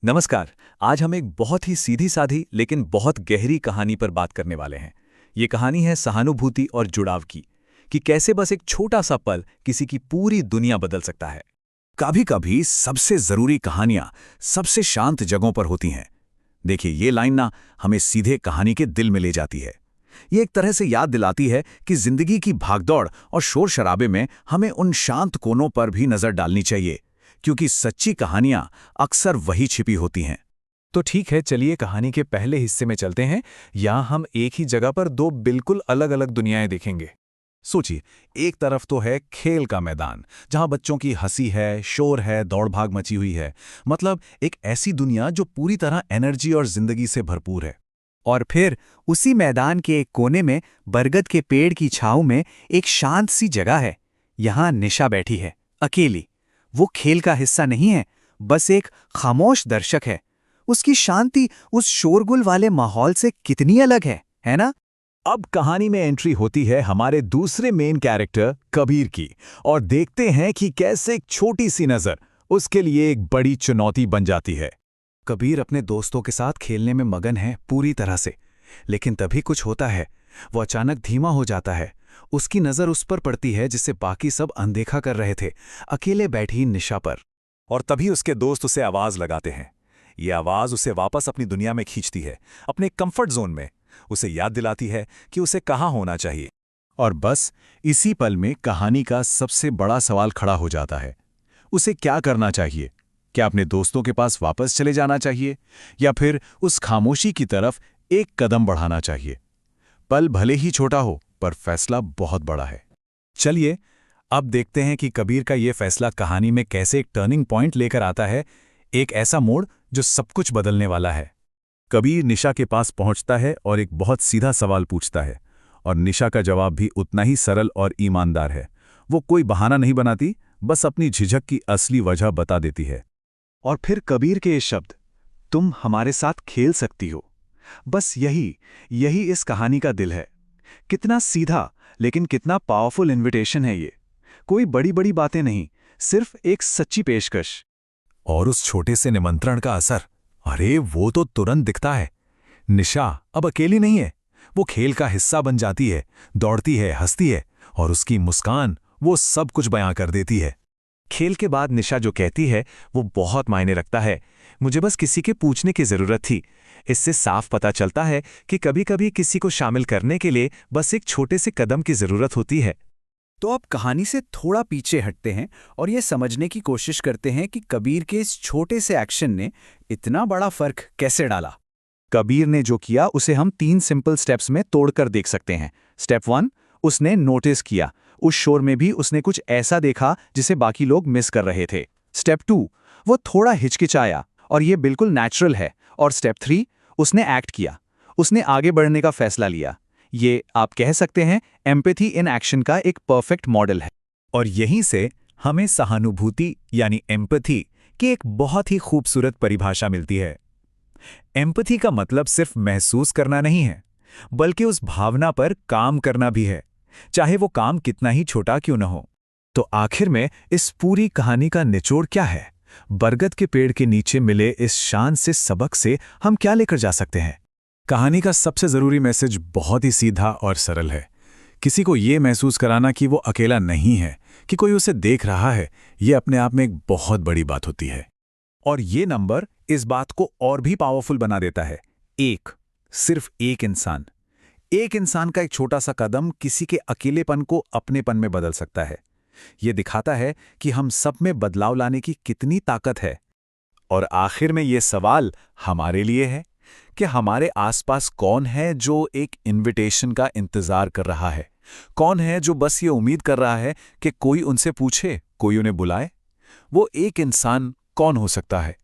नमस्कार। आज हम एक बहुत ही सीधी साधी लेकिन बहुत गहरी कहानी पर बात करने वाले हैं। ये कहानी है सहानुभूति और जुड़ाव की, कि कैसे बस एक छोटा सा पल किसी की पूरी दुनिया बदल सकता है। कभी कभी सबसे जरूरी कहानियां सबसे शांत जगहों पर होती हैं। देखिए, ये लाइन ना हमें सीधे कहानी के दिल में ले जाती है। ये एक तरह से याद दिलाती है कि जिंदगी की भागदौड़ और शोर शराबे में हमें उन शांत कोनों पर भी नजर डालनी चाहिए, क्योंकि सच्ची कहानियां अक्सर वही छिपी होती हैं। तो ठीक है, चलिए कहानी के पहले हिस्से में चलते हैं। यहाँ हम एक ही जगह पर दो बिल्कुल अलग अलग दुनियाएं देखेंगे। सोचिए, एक तरफ तो है खेल का मैदान, जहां बच्चों की हंसी है, शोर है, दौड़ भाग मची हुई है। मतलब एक ऐसी दुनिया जो पूरी तरह एनर्जी और जिंदगी से भरपूर है। और फिर उसी मैदान के एक कोने में बरगद के पेड़ की छांव में एक शांत सी जगह है। यहाँ निशा बैठी है, अकेली। वो खेल का हिस्सा नहीं है, बस एक खामोश दर्शक है। उसकी शांति उस शोरगुल वाले माहौल से कितनी अलग है ना? अब कहानी में एंट्री होती है हमारे दूसरे मेन कैरेक्टर कबीर की, और देखते हैं कि कैसे एक छोटी सी नजर उसके लिए एक बड़ी चुनौती बन जाती है। कबीर अपने दोस्तों के साथ खेलने में मगन है पूरी तरह से, लेकिन तभी कुछ होता है। वो अचानक धीमा हो जाता है। उसकी नज़र उस पर पड़ती है जिसे बाकी सब अनदेखा कर रहे थे, अकेले बैठी निशा पर। और तभी उसके दोस्त उसे आवाज लगाते हैं। ये आवाज उसे वापस अपनी दुनिया में खींचती है, अपने कंफर्ट जोन में। उसे याद दिलाती है कि उसे कहाँ होना चाहिए। और बस इसी पल में कहानी का सबसे बड़ा सवाल खड़ा हो जाता है। उसे क्या करना चाहिए? क्या अपने दोस्तों के पास वापस चले जाना चाहिए, या फिर उस खामोशी की तरफ एक कदम बढ़ाना चाहिए? पल भले ही छोटा हो, पर फैसला बहुत बड़ा है। चलिए अब देखते हैं कि कबीर का ये फैसला कहानी में कैसे एक टर्निंग पॉइंट लेकर आता है, एक ऐसा मोड़ जो सब कुछ बदलने वाला है। कबीर निशा के पास पहुंचता है और एक बहुत सीधा सवाल पूछता है, और निशा का जवाब भी उतना ही सरल और ईमानदार है। वो कोई बहाना नहीं बनाती, बस अपनी झिझक की असली वजह बता देती है। और फिर कबीर के ये शब्द, तुम हमारे साथ खेल सकती हो। बस यही इस कहानी का दिल है। कितना सीधा लेकिन कितना पावरफुल इनविटेशन है ये। कोई बड़ी बड़ी बातें नहीं, सिर्फ एक सच्ची पेशकश। और उस छोटे से निमंत्रण का असर, अरे वो तो तुरंत दिखता है। निशा अब अकेली नहीं है, वो खेल का हिस्सा बन जाती है, दौड़ती है, हंसती है, और उसकी मुस्कान वो सब कुछ बयां कर देती है। खेल के बाद निशा जो कहती है वो बहुत मायने रखता है। मुझे बस किसी के पूछने की जरूरत थी। इससे साफ पता चलता है कि कभी कभी किसी को शामिल करने के लिए बस एक छोटे से कदम की जरूरत होती है। तो अब कहानी से थोड़ा पीछे हटते हैं और ये समझने की कोशिश करते हैं कि कबीर के इस छोटे से एक्शन ने इतना बड़ा फर्क कैसे डाला। कबीर ने जो किया उसे हम 3 सिंपल स्टेप्स में तोड़कर देख सकते हैं। स्टेप 1, उसने नोटिस किया। उस शोर में भी उसने कुछ ऐसा देखा जिसे बाकी लोग मिस कर रहे थे। स्टेप 2, वो थोड़ा हिचकिचाया, और ये बिल्कुल नेचुरल है। और स्टेप 3, उसने एक्ट किया। उसने आगे बढ़ने का फैसला लिया। ये आप कह सकते हैं एम्पैथी इन एक्शन का एक परफेक्ट मॉडल है। और यहीं से हमें सहानुभूति यानी एम्पैथी की एक बहुत ही खूबसूरत परिभाषा मिलती है। एम्पैथी का मतलब सिर्फ महसूस करना नहीं है, बल्कि उस भावना पर काम करना भी है, चाहे वो काम कितना ही छोटा क्यों न हो। तो आखिर में इस पूरी कहानी का निचोड़ क्या है? बरगद के पेड़ के नीचे मिले इस शांत से सबक से हम क्या लेकर जा सकते हैं? कहानी का सबसे जरूरी मैसेज बहुत ही सीधा और सरल है। किसी को ये महसूस कराना कि वो अकेला नहीं है, कि कोई उसे देख रहा है, ये अपने आप में एक बहुत बड़ी बात होती है। और ये नंबर इस बात को और भी पावरफुल बना देता है। सिर्फ एक इंसान का एक छोटा सा कदम किसी के अकेलेपन को अपनेपन में बदल सकता है। ये दिखाता है कि हम सब में बदलाव लाने की कितनी ताकत है। और आखिर में ये सवाल हमारे लिए है कि हमारे आसपास कौन है जो एक इनविटेशन का इंतजार कर रहा है? कौन है जो बस ये उम्मीद कर रहा है कि कोई उनसे पूछे, कोई उन्हें बुलाए? वो एक इंसान कौन हो सकता है?